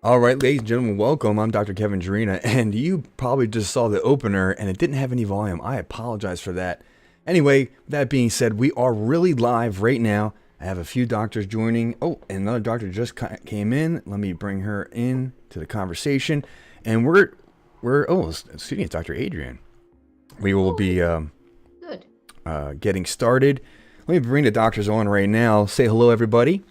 All right, ladies and gentlemen, welcome. I'm Dr. Kevin Jarena, and you probably just saw the opener and it didn't have any volume. I apologize for that. Anyway, that being said, we are really live right now. I have a few doctors joining. Oh, and another doctor just came in. Let me bring her in to the conversation. And excuse me, it's Dr. Adrian. We will Oh, be good. getting started. Let me bring the doctors on right now. Say hello, everybody.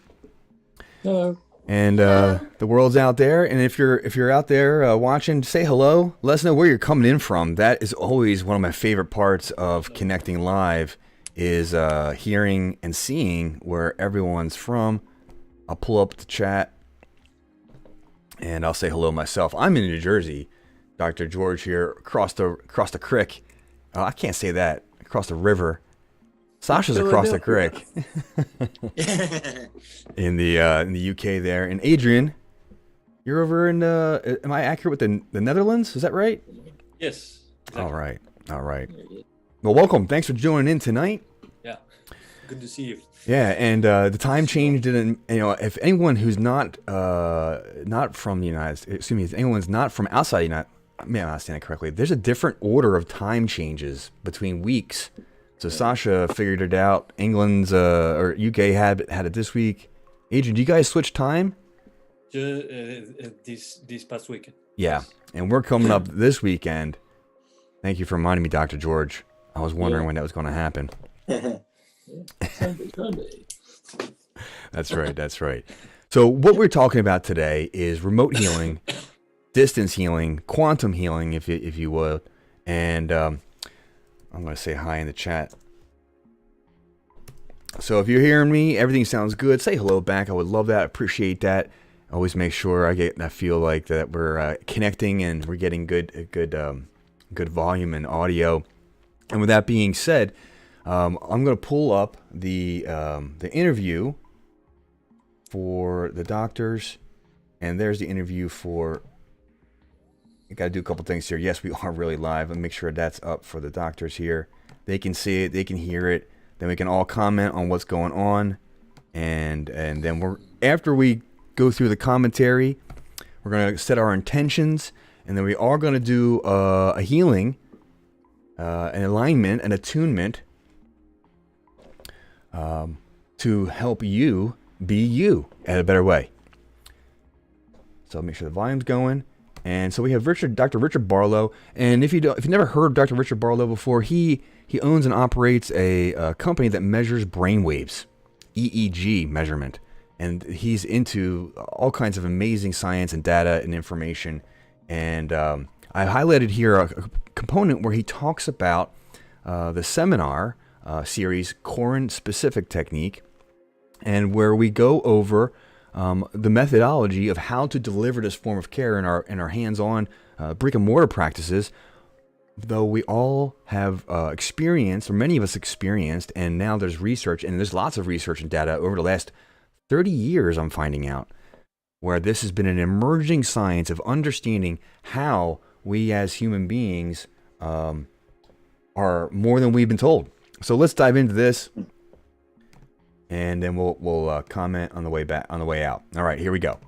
Hello. And Hello. the world's out there. And if you're out there watching, say hello. Let us know where you're coming in from. That is always one of my favorite parts of connecting live, is hearing and seeing where everyone's from. I'll pull up the chat and I'll say hello myself. I'm in New Jersey. Dr. George here, across the creek. I can't say that. Across the river. Sasha's across the creek in the UK there. And Adrian, you're over in am I accurate with the Netherlands? Is that right? Yes. Exactly. All right. All right. Well, welcome. Thanks for joining in tonight. Yeah. Good to see you. Yeah, and the time change didn't. If anyone who's not from the United States, excuse me, if anyone's not from outside the United, may I not understand it correctly? There's a different order of time changes between weeks. So Sasha figured it out. England's or UK had it this week. Adrian, do you guys switch time? This past weekend. Yeah, and we're coming up this weekend. Thank you for reminding me, Dr. George. I was wondering when that was going to happen. Sunday. That's right. That's right. So what we're talking about today is remote healing, distance healing, quantum healing, if you would. And I'm going to say hi in the chat. So if you're hearing me, everything sounds good. Say hello back. I would love that. Appreciate that. Always make sure I feel like that we're connecting and we're getting good volume and audio. And with that being said, I'm going to pull up the interview for the doctors, and there's the interview for. I got to do a couple things here. Yes, we are really live. Let me make sure that's up for the doctors here. They can see it. They can hear it. Then we can all comment on what's going on, and then after we go through the commentary, we're going to set our intentions, and then we are going to do a healing, an alignment, an attunement to help you be you in a better way. So make sure the volume's going. And so we have Dr. Richard Barlow. And if you've never heard of Dr. Richard Barlow before, he owns and operates a company that measures brain waves, EEG measurement. And he's into all kinds of amazing science and data and information. And I highlighted here a component where he talks about the seminar series, Corin Specific Technique, and where we go over the methodology of how to deliver this form of care in our hands-on brick and mortar practices. Though we all have experienced, or many of us experienced, and now there's research, and there's lots of research and data over the last 30 years, I'm finding out, where this has been an emerging science of understanding how we as human beings are more than we've been told. So let's dive into this, and then we'll comment on the way back, on the way out. All right, here we go.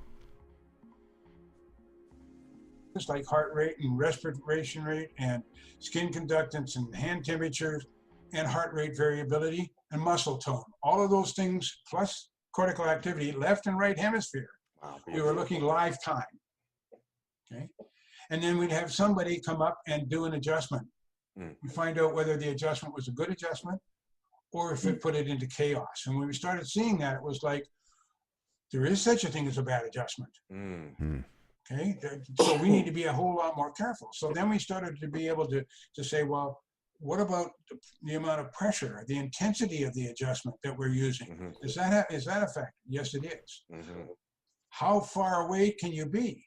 Just like heart rate and respiration rate and skin conductance and hand temperatures and heart rate variability and muscle tone. All of those things plus cortical activity, left and right hemisphere. Wow, we were looking live time. Okay. And then we'd have somebody come up and do an adjustment. We find out whether the adjustment was a good adjustment or if it put it into chaos. And when we started seeing that, it was like, there is such a thing as a bad adjustment. Okay, so we need to be a whole lot more careful. So then we started to be able to say, well, what about the amount of pressure, the intensity of the adjustment that we're using? Is that effective? Yes, it is. How far away can you be?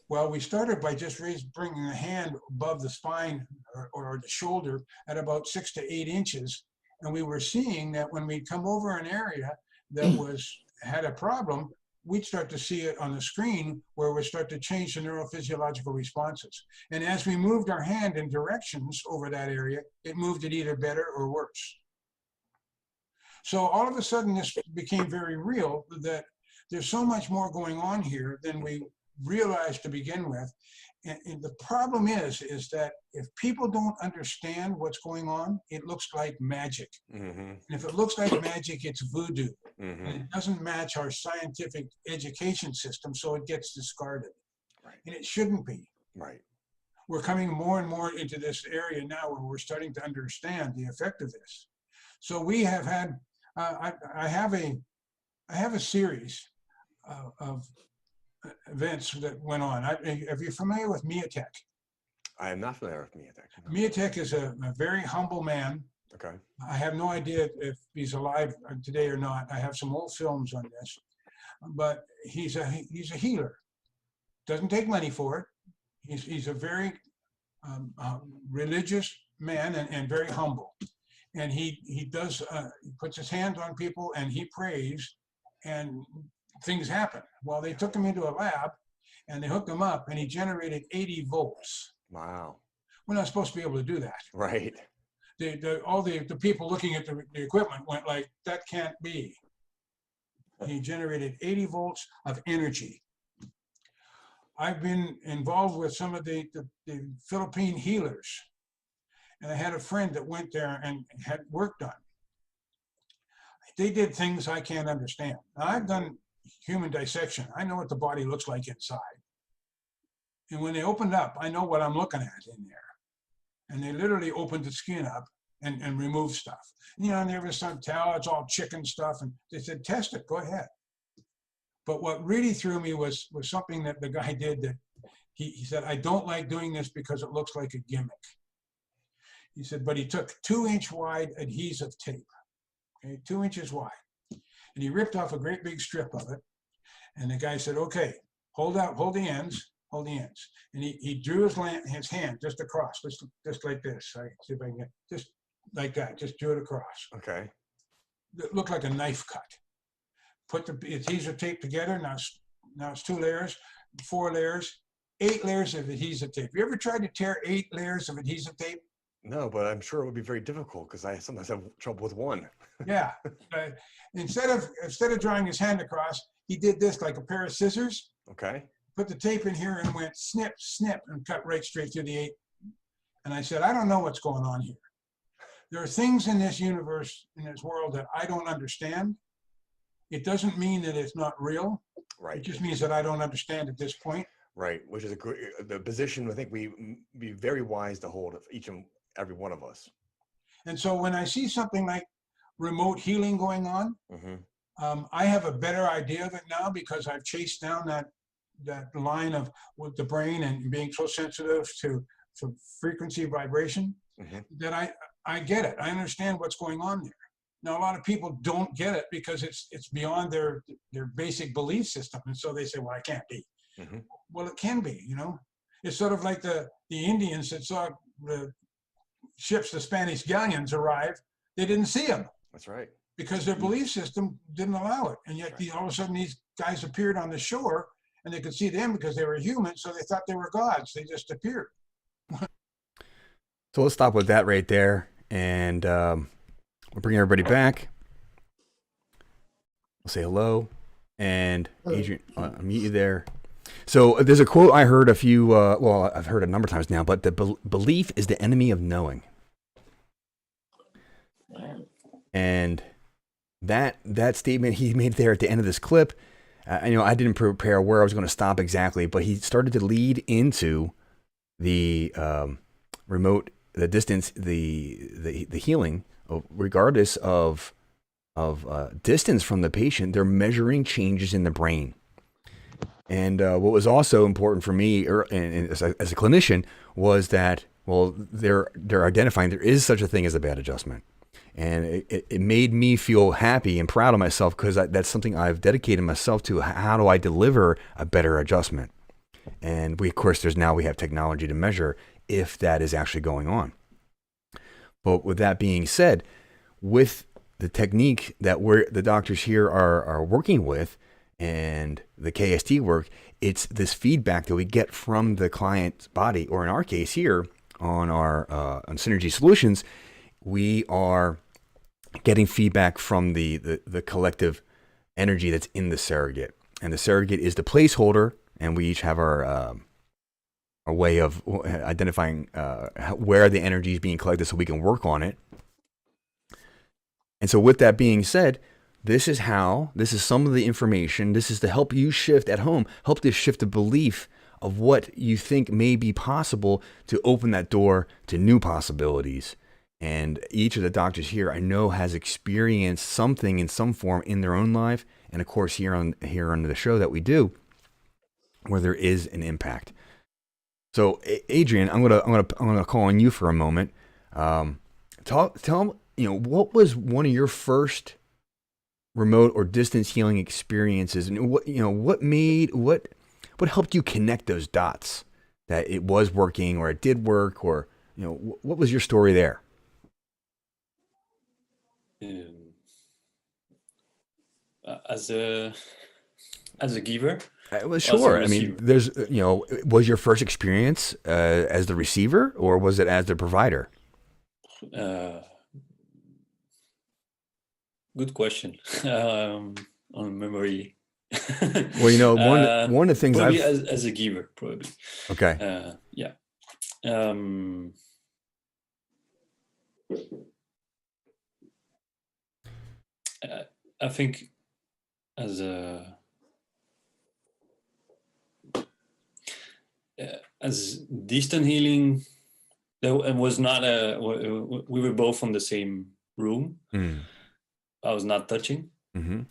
Well, we started by just bringing the hand above the spine or the shoulder at about 6 to 8 inches. And we were seeing that when we come over an area that had a problem, we'd start to see it on the screen where we start to change the neurophysiological responses. And as we moved our hand in directions over that area, it moved it either better or worse. So all of a sudden, this became very real, that there's so much more going on here than we realized to begin with. And the problem is that if people don't understand what's going on, it looks like magic. Mm-hmm. And if it looks like magic, it's voodoo. Mm-hmm. And it doesn't match our scientific education system, so it gets discarded. Right. And it shouldn't be. Right. We're coming more and more into this area now where we're starting to understand the effect of this. So we have had, I have a series of events that went on. Are you familiar with Miatek? I am not familiar with Miatek. No. Miatek is a very humble man. Okay. I have no idea if he's alive today or not. I have some old films on this, but he's a healer. Doesn't take money for it. He's a very religious man and very humble. And he does he puts his hands on people and he prays, and things happen. Well, they took him into a lab and they hooked him up and he generated 80 volts. Wow. We're not supposed to be able to do that. Right. All the people looking at the equipment went like, that can't be. He generated 80 volts of energy. I've been involved with some of the Philippine healers. And I had a friend that went there and had work done. They did things I can't understand. Now, I've done human dissection. I know what the body looks like inside. And when they opened up, I know what I'm looking at in there. And they literally opened the skin up and removed stuff. And there was some tell, it's all chicken stuff. And they said, test it, go ahead. But what really threw me was something that the guy did that he said, I don't like doing this because it looks like a gimmick. He said, but he took 2-inch wide adhesive tape, okay, 2 inches wide. And he ripped off a great big strip of it. And the guy said, okay, hold the ends. And he drew his hand just across, just like this. I see if I can get, just like that, just drew it across. Okay. It looked like a knife cut. Put the adhesive tape together. Now it's 2 layers, 4 layers, 8 layers of adhesive tape. You ever tried to tear 8 layers of adhesive tape? No, but I'm sure it would be very difficult because I sometimes have trouble with one. Yeah. Instead of drawing his hand across, he did this like a pair of scissors. Okay. Put the tape in here and went snip, snip, and cut right straight through the 8. And I said, I don't know what's going on here. There are things in this universe, in this world, that I don't understand. It doesn't mean that it's not real. Right. It just means that I don't understand at this point. Right. Which is the position I think we be very wise to hold of each and every one of us. And so when I see something like remote healing going on, I have a better idea of it now because I've chased down that line of with the brain and being so sensitive to frequency vibration that I get it. I understand what's going on there. Now, a lot of people don't get it because it's beyond their basic belief system. And so they say, well, it can't be. Well, it can be, It's sort of like the Indians that saw the ships, the Spanish galleons arrive. They didn't see them. That's right. Because their belief system didn't allow it. And yet all of a sudden these guys appeared on the shore and they could see them because they were human. So they thought they were gods. They just appeared. So let's stop with that right there. And we'll bring everybody back. We'll say hello. And Adrian, I'll meet you there. So there's a quote I heard I've heard a number of times now, but the belief is the enemy of knowing. And that statement he made there at the end of this clip, I didn't prepare where I was going to stop exactly, but he started to lead into the the distance, the healing, regardless of distance from the patient. They're measuring changes in the brain. And what was also important for me, as a clinician, was that they're identifying there is such a thing as a bad adjustment. And it made me feel happy and proud of myself because that's something I've dedicated myself to. How do I deliver a better adjustment? And we have technology to measure if that is actually going on. But with that being said, with the technique that the doctors here are working with and the KST work, it's this feedback that we get from the client's body, or in our case here on our on Synergy Solutions, we are getting feedback from the collective energy that's in the surrogate. And the surrogate is the placeholder, and we each have our way of identifying where the energy is being collected so we can work on it. And so with that being said, this is some of the information. This is to help you shift at home, help to shift the belief of what you think may be possible to open that door to new possibilities. And each of the doctors here, I know, has experienced something in some form in their own life. And of course, here on the show that we do, where there is an impact. So Adrian, I'm gonna call on you for a moment. Tell them, what was one of your first remote or distance healing experiences, and what helped you connect those dots that it was working or it did work, or what was your story there? As a giver. Well, sure. I mean, there's, was your first experience as the receiver, or was it as the provider? Good question. On memory. Well, one of the things probably as a giver, probably. Okay. Yeah. I think as distant healing, it was not we were both on the same room. I was not touching. Mm-hmm.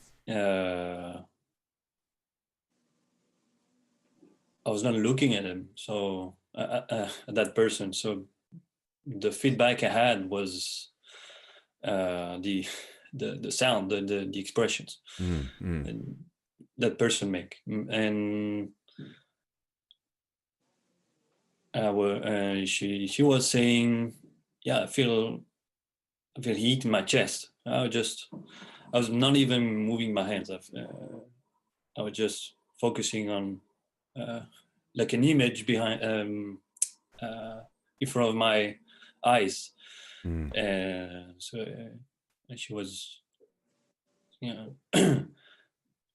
I was not looking at him, so at that person. So the feedback I had was the sound, the expressions that person make, and she was saying, "Yeah, I feel heat in my chest." I was not even moving my hands. I was just focusing on like an image behind in front of my eyes. So she was,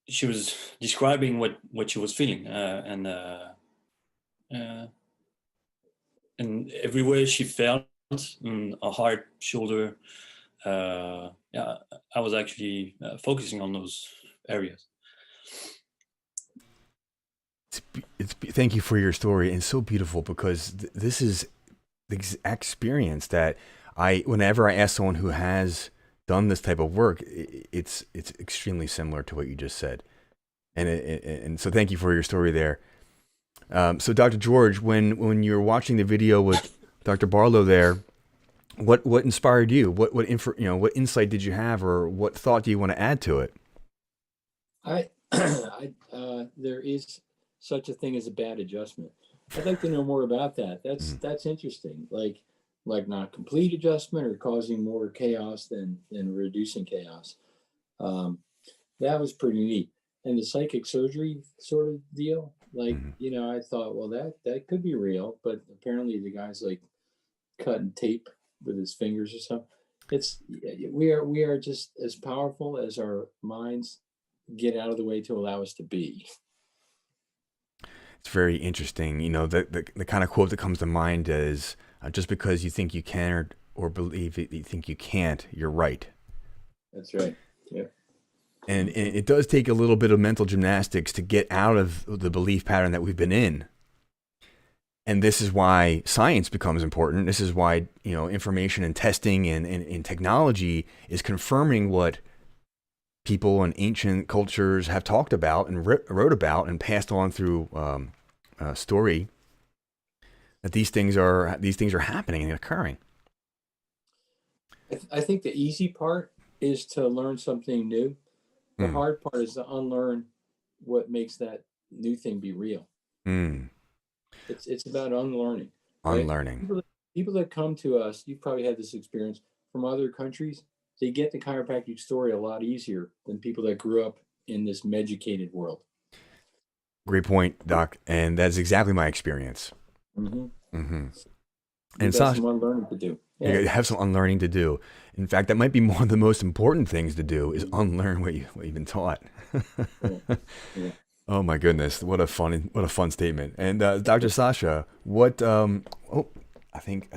she was describing what she was feeling, and everywhere she felt, a heart, shoulder. I was actually focusing on those areas. Thank you for your story, and so beautiful, because this is the experience that whenever I ask someone who has done this type of work, it's extremely similar to what you just said, and so thank you for your story there. So Dr. George, when you're watching the video with Dr. Barlow there, what inspired you? What insight did you have, or what thought do you want to add to it? There is such a thing as a bad adjustment. I'd like to know more about that. That's interesting. Like not complete adjustment, or causing more chaos than reducing chaos. That was pretty neat. And the psychic surgery sort of deal, I thought, well, that could be real, but apparently the guy's like cutting tape with his fingers or something. We are just as powerful as our minds get out of the way to allow us to be. It's very interesting. The kind of quote that comes to mind is, just because you think you can or believe it, you think you can't, you're right. That's right. Yeah. And it does take a little bit of mental gymnastics to get out of the belief pattern that we've been in. And this is why science becomes important. This is why, information and testing and technology is confirming what people in ancient cultures have talked about and wrote about and passed on through story, that these things are happening and occurring. I think the easy part is to learn something new. The hard part is to unlearn what makes that new thing be real. It's about unlearning. Unlearning. Right? People that come to us, you've probably had this experience from other countries. They get the chiropractic story a lot easier than people that grew up in this medicated world. Great point, Doc. And that's exactly my experience. And some unlearning to do. Yeah. You have some unlearning to do. In fact, that might be one of the most important things to do, is unlearn what you've been taught. Yeah. Oh my goodness, what a fun statement. And Dr. Sasha, what I think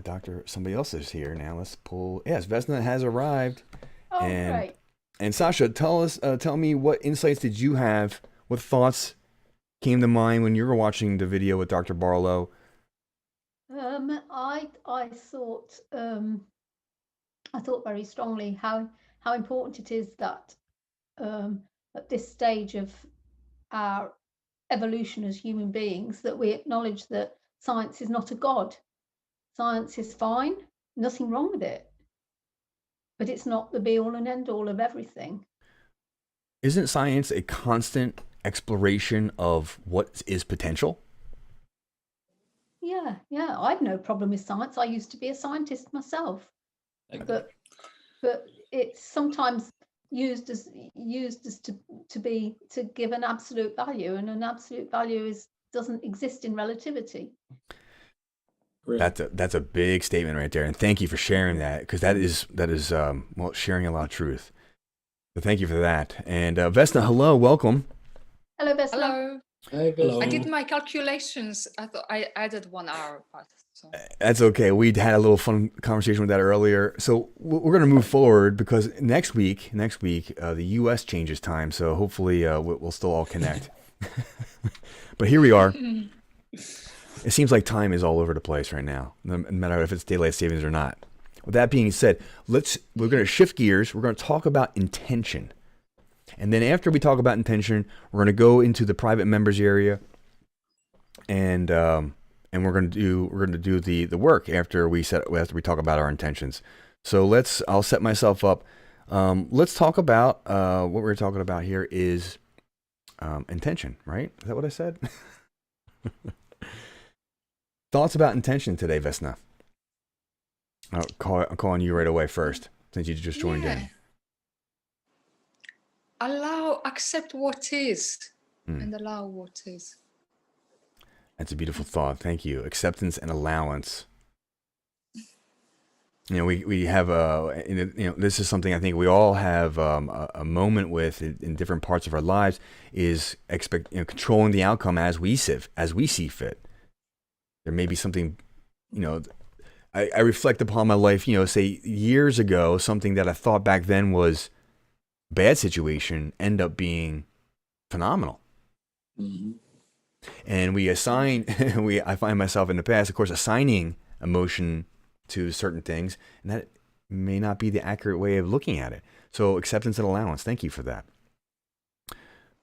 somebody else is here now. Let's pull. Yes, Vesna has arrived. Oh, and great. and Sasha, tell me, what insights did you have? What thoughts came to mind when you were watching the video with Dr. Barlow? I thought very strongly how important it is that at this stage of our evolution as human beings, that we acknowledge that science is not a god. Science is fine, nothing wrong with it, but it's not the be all and end all of everything. Isn't science a constant exploration of what is potential? Yeah, I've no problem with science. I used to be a scientist myself, Like, but it's sometimes used as to give an absolute value, and an absolute value doesn't exist in relativity. Great. That's a big statement right there, and thank you for sharing that, because that is well, sharing a lot of truth. So thank you for that. And Vesna, hello, welcome. Hello, Vesna. Hello. Hi, Hello. I Vesna. did my calculations. I thought I added 1 hour, but so. That's okay. We'd had a little fun conversation with that earlier. So we're going to move forward, because next week, the U.S. changes time. So hopefully we'll still all connect. But here we are. It seems like time is all over the place right now, no matter if it's daylight savings or not. With that being said, we're going to shift gears. We're going to talk about intention. And then after we talk about intention, we're going to go into the private members area, and we're going to do the work after we talk about our intentions. So I'll set myself up. Let's talk about what we're talking about here is intention, right? Is that what I said? Thoughts about intention today, Vesna? I'm calling you right away first, since you just joined in. Accept what is, and allow what is. That's a beautiful thought. Thank you. Acceptance and allowance. We have this is something I think we all have a moment with in different parts of our lives, is controlling the outcome as we see fit. There may be something, I reflect upon my life, say years ago, something that I thought back then was a bad situation end up being phenomenal. Mm-hmm. And I find myself in the past, of course, assigning emotion to certain things, and that may not be the accurate way of looking at it. So acceptance and allowance. Thank you for that.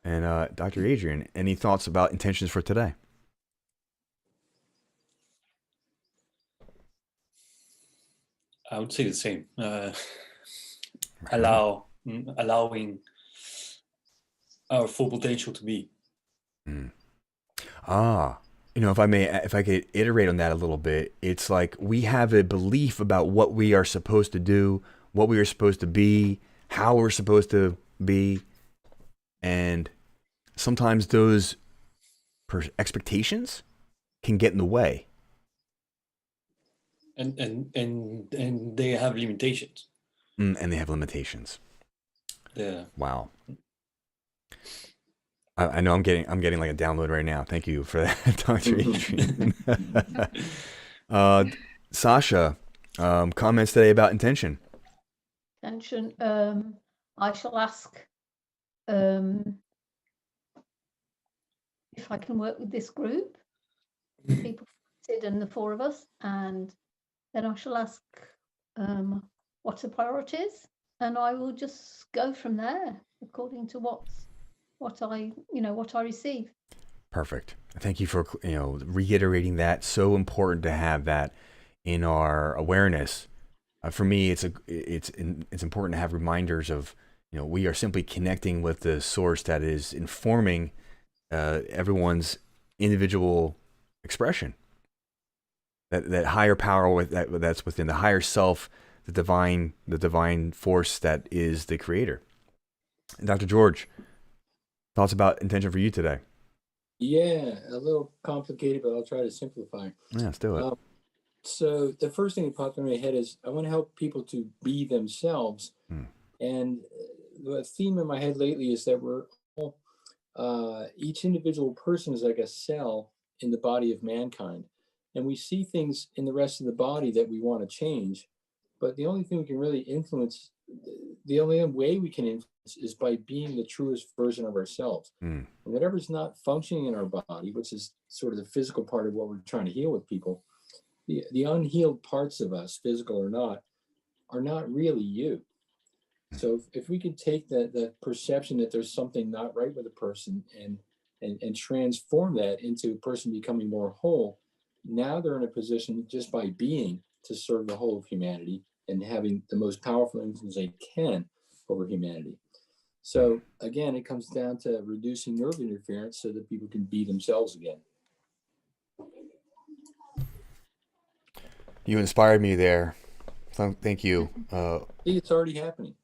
And Dr. Adrian, any thoughts about intentions for today? I would say the same. Allowing our full potential to be. If I could iterate on that a little bit, it's like we have a belief about what we are supposed to do, what we are supposed to be, how we're supposed to be, and sometimes those expectations can get in the way. And they have limitations. And they have limitations. Yeah. Wow. I know I'm getting like a download right now. Thank you for that, Dr. Adrian. Sasha, comments today about intention. Intention. I shall ask if I can work with this group, people, Sid and the 4 of us, and then I shall ask what are priorities, and I will just go from there according to what I receive. Perfect. Thank you for reiterating that. So important to have that in our awareness. For me, it's important to have reminders of we are simply connecting with the source that is informing everyone's individual expression. That higher power that's within the higher self, the divine force that is the creator. And Dr. George, thoughts about intention for you today? Yeah, a little complicated, but I'll try to simplify. Yeah, let's do it. So the first thing that popped in my head is I want to help people to be themselves. And the theme in my head lately is that we're all each individual person is like a cell in the body of mankind. And we see things in the rest of the body that we want to change. But the only thing we can really influence, the only way we can influence is by being the truest version of ourselves. And whatever's not functioning in our body, which is sort of the physical part of what we're trying to heal with people, the unhealed parts of us, physical or not, are not really you. So if we could take the perception that there's something not right with a person and transform that into a person becoming more whole, now they're in a position just by being to serve the whole of humanity and having the most powerful influence they can over humanity. So again, it comes down to reducing nerve interference so that people can be themselves again. You inspired me there. Thank you. I think it's already happening.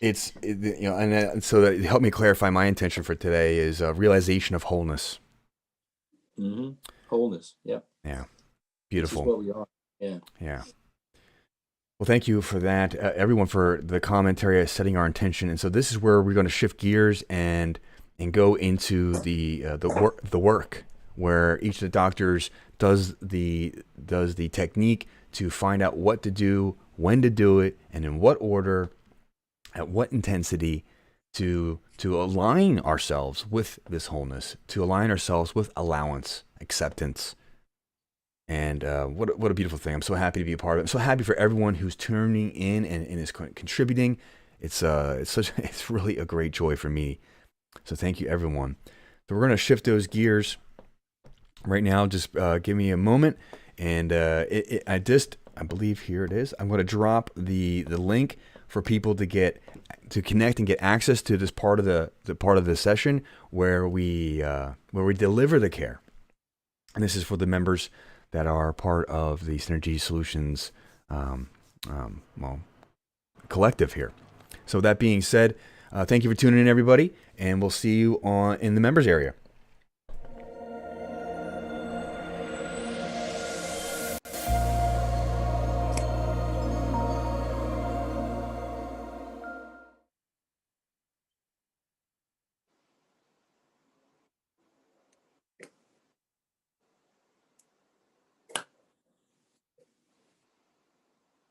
And so that it helped me clarify my intention for today is a realization of wholeness. Mm-hmm. Wholeness. Yep. Yeah. Beautiful. This is what we are. Yeah. Yeah. Well, thank you for that, everyone, for the commentary, setting our intention. And so this is where we're going to shift gears and go into the work where each of the doctors does the technique to find out what to do, when to do it, and in what order, at what intensity, to align ourselves with this wholeness, to align ourselves with allowance, acceptance. And what a beautiful thing. I'm so happy to be a part of it. I'm so happy for everyone who's tuning in and is contributing. It's really a great joy for me. So thank you, everyone. So we're going to shift those gears right now. Just give me a moment. And I believe here it is. I'm going to drop the link for people to connect and get access to this part of the part of the session where we deliver the care. And this is for the members that are part of the Synergy Solutions collective here. So that being said, thank you for tuning in, everybody, and we'll see you in the members area.